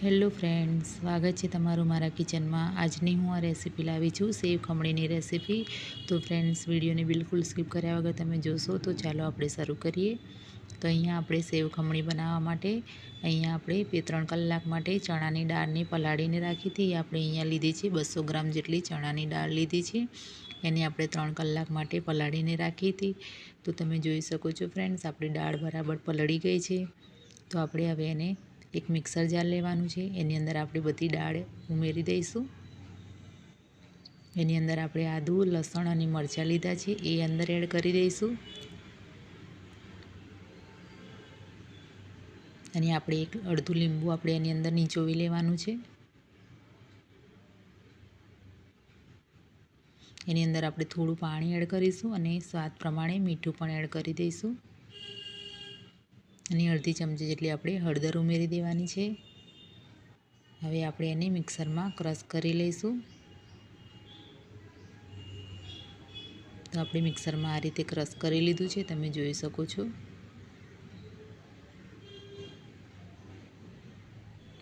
Hello friends, સ્વાગત છે તમારું મારા કિચનમાં। આજની હું આ રેસીપી લાવી છું, સેવ ખમણીની રેસીપી। તો ફ્રેન્ડ્સ, વિડીયોને બિલકુલ સ્કીપ કર્યા વગર તમે જોશો તો ચાલો આપણે શરૂ કરીએ। તો અહીંયા આપણે સેવ ખમણી બનાવવા માટે અહીંયા આપણે 2-3 કલાક માટે ચણાની દાળને પલાળીને રાખી હતી। આપણે અહીંયા લીધી છે 200 ગ્રામ જેટલી ચણાની દાળ લીધી છે, એને આપણે 3 કલાક માટે પલાળીને રાખી હતી। તો તમે જોઈ શકો છો ફ્રેન્ડ્સ, આપણી દાળ બરાબર પલળી ગઈ છે। તો આપણે હવે એને એક મિક્સર જાર લેવાનું છે, એની અંદર આપણે બધી દાળ ઉમેરી દઈશું। એની અંદર આપણે આદુ, લસણ અને મરચાં લીધા છે, એ અંદર એડ કરી દઈશું। અને આપણે એક અડધું લીંબુ આપણે એની અંદર નીચોવી લેવાનું છે। એની અંદર આપણે થોડું પાણી એડ કરીશું અને સ્વાદ પ્રમાણે મીઠું પણ એડ કરી દઈશું। અને અડધી ચમચી જેટલી આપણે હળદર ઉમેરી દેવાની છે। હવે આપણે એને મિક્સરમાં ક્રશ કરી લઈશું। તો આપણે મિક્સરમાં આ રીતે ક્રશ કરી લીધું છે, તમે જોઈ શકો છો।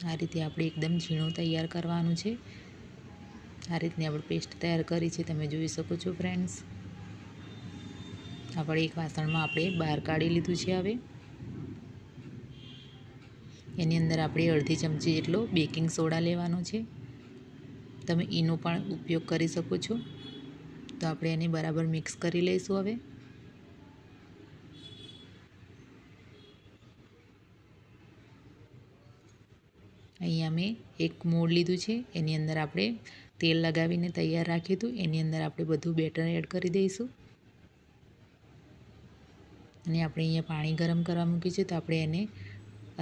આ રીતે આપણે એકદમ ઝીણું તૈયાર કરવાનું છે। આ રીતની આપણે પેસ્ટ તૈયાર કરી છે, તમે જોઈ શકો છો ફ્રેન્ડ્સ। આપણે એક વાસણમાં આપણે બહાર કાઢી લીધું છે। હવે એની અંદર આપણે અડધી ચમચી જેટલો બેકિંગ સોડા લેવાનો છે, તમે એનો પણ ઉપયોગ કરી શકો છો। તો આપણે એને બરાબર મિક્સ કરી લઈશું। હવે અહીંયા મેં એક મોળ લીધું છે, એની અંદર આપણે તેલ લગાવીને તૈયાર રાખ્યું હતું, એની અંદર આપણે બધું બેટર એડ કરી દઈશું। અને આપણે અહીંયા પાણી ગરમ કરવા મૂક્યું છે, તો આપણે એને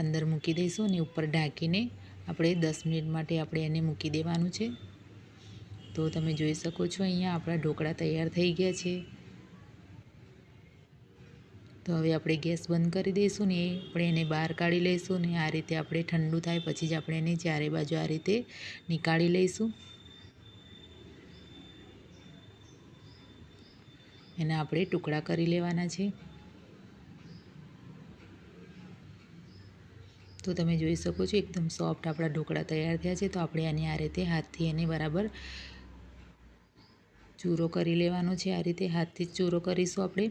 અંદર મૂકી દઈશું અને ઉપર ઢાંકીને આપણે 10 મિનિટ માટે આપણે એને મૂકી દેવાનું છે। તો તમે જોઈ શકો છો, અહીંયા આપણા ઢોકળા તૈયાર થઈ ગયા છે। તો હવે આપણે ગેસ બંધ કરી દઈશું ને આપણે એને બહાર કાઢી લઈશું। ને આ રીતે આપણે ઠંડુ થાય પછી જ આપણે એને ચારે બાજુ આ રીતે નીકાળી લઈશું। એના આપણે ટુકડા કરી લેવાના છે। તો તમે જોઈ શકો છો, એકદમ સોફ્ટ આપણા ઢોકળા તૈયાર થયા છે। તો આપણે આને આ રીતે હાથથી એને બરાબર ચૂરો કરી લેવાનો છે। આ રીતે હાથથી જ ચૂરો કરીશું આપણે।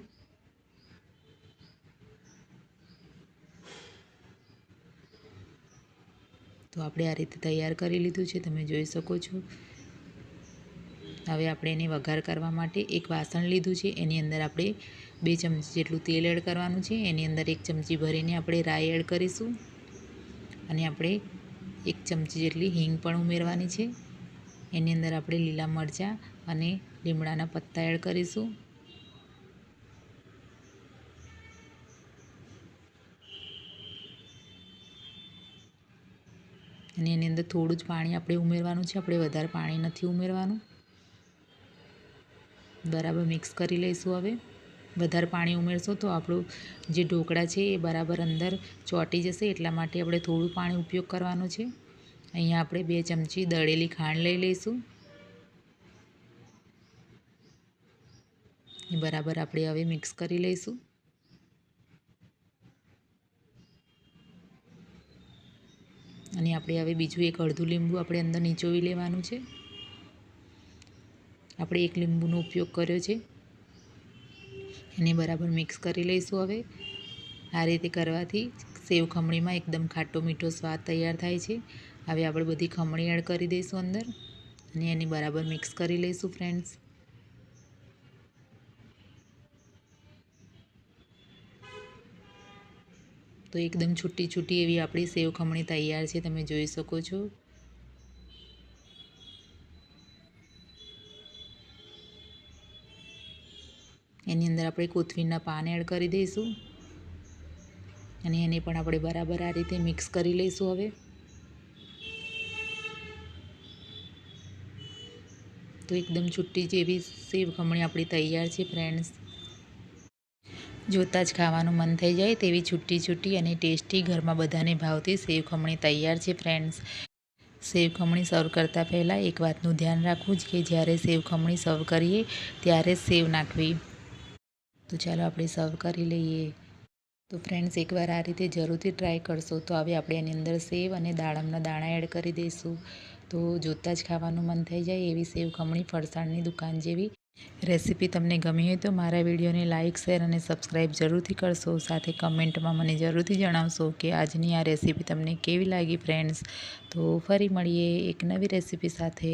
તો આપણે આ રીતે તૈયાર કરી લીધું છે, તમે જોઈ શકો છો। હવે આપણે એને વઘાર કરવા માટે એક વાસણ લીધું છે, એની અંદર આપણે 2 ચમચી જેટલું તેલ એડ કરવાનું છે। એની અંદર 1 ચમચી ભરીને આપણે રાઈ એડ કરીશું અને આપણે 1 ચમચી જેટલી હિંગ પણ ઉમેરવાની છે। એની અંદર આપણે લીલા મરચાં અને લીમડાના પત્તા એડ કરીશું। અને એની અંદર થોડું જ પાણી આપણે ઉમેરવાનું છે, આપણે વધારે પાણી નથી ઉમેરવાનું। બરાબર મિક્સ કરી લઈશું। હવે વધારે પાણી ઉમેરશો તો આપણું જે ઢોકળા છે એ બરાબર અંદર ચોંટી જશે, એટલા માટે આપણે થોડું પાણી ઉપયોગ કરવાનો છે। અહીંયા આપણે 2 ચમચી દળેલી ખાંડ લઈ લઈશું। બરાબર આપણે હવે મિક્સ કરી લઈશું। અને આપણે હવે બીજું એક અડધું લીંબુ આપણે અંદર નીચોવી લેવાનું છે। આપણે 1 લીંબુનો ઉપયોગ કર્યો છે, એને બરાબર મિક્સ કરી લઈશું। હવે આ રીતે કરવાથી સેવ ખમણીમાં એકદમ ખાટો મીઠો સ્વાદ તૈયાર થાય છે। હવે આપણે બધી ખમણી એડ કરી દઈશું અંદર અને એને બરાબર મિક્સ કરી લઈશું ફ્રેન્ડ્સ। તો એકદમ છૂટી છૂટી એવી આપણી સેવ ખમણી તૈયાર છે, તમે જોઈ શકો છો। એની અંદર આપણે કોથમીરના પાન એડ કરી દઈશું અને એને પણ આપણે બરાબર આ રીતે મિક્સ કરી લઈશું। હવે તો એકદમ છૂટી જેવી સેવ ખમણી આપણી તૈયાર છે ફ્રેન્ડ્સ। જોતાં જ ખાવાનું મન થઈ જાય તેવી છૂટી છૂટી અને ટેસ્ટી, ઘરમાં બધાને ભાવતી સેવ ખમણી તૈયાર છે ફ્રેન્ડ્સ। સેવ ખમણી સર્વ કરતાં પહેલાં એક વાતનું ધ્યાન રાખવું જ કે જ્યારે સેવ ખમણી સર્વ કરીએ ત્યારે જ સેવ નાખવી। તો ચાલો આપણે સર્વ કરી લઈએ। તો ફ્રેન્ડ્સ એકવાર આ રીતે જરૂરથી ટ્રાય કરશો. તો હવે આપણે એની અંદર સેવ અને દાડમના દાણા એડ કરી દઈશું. તો જોતાં જ ખાવાનું મન થઈ જાય એવી સેવ ખમણી ફરસાણની દુકાન જેવી રેસીપી તમને ગમી હોય તો મારા વિડીયોને લાઇક, શેર અને સબસ્ક્રાઈબ જરૂરથી કરશો. સાથે કમેન્ટમાં મને જરૂરથી જણાવશો કે આજની આ રેસીપી તમને કેવી લાગી ફ્રેન્ડ્સ. તો ફરી મળીએ એક નવી રેસીપી સાથે.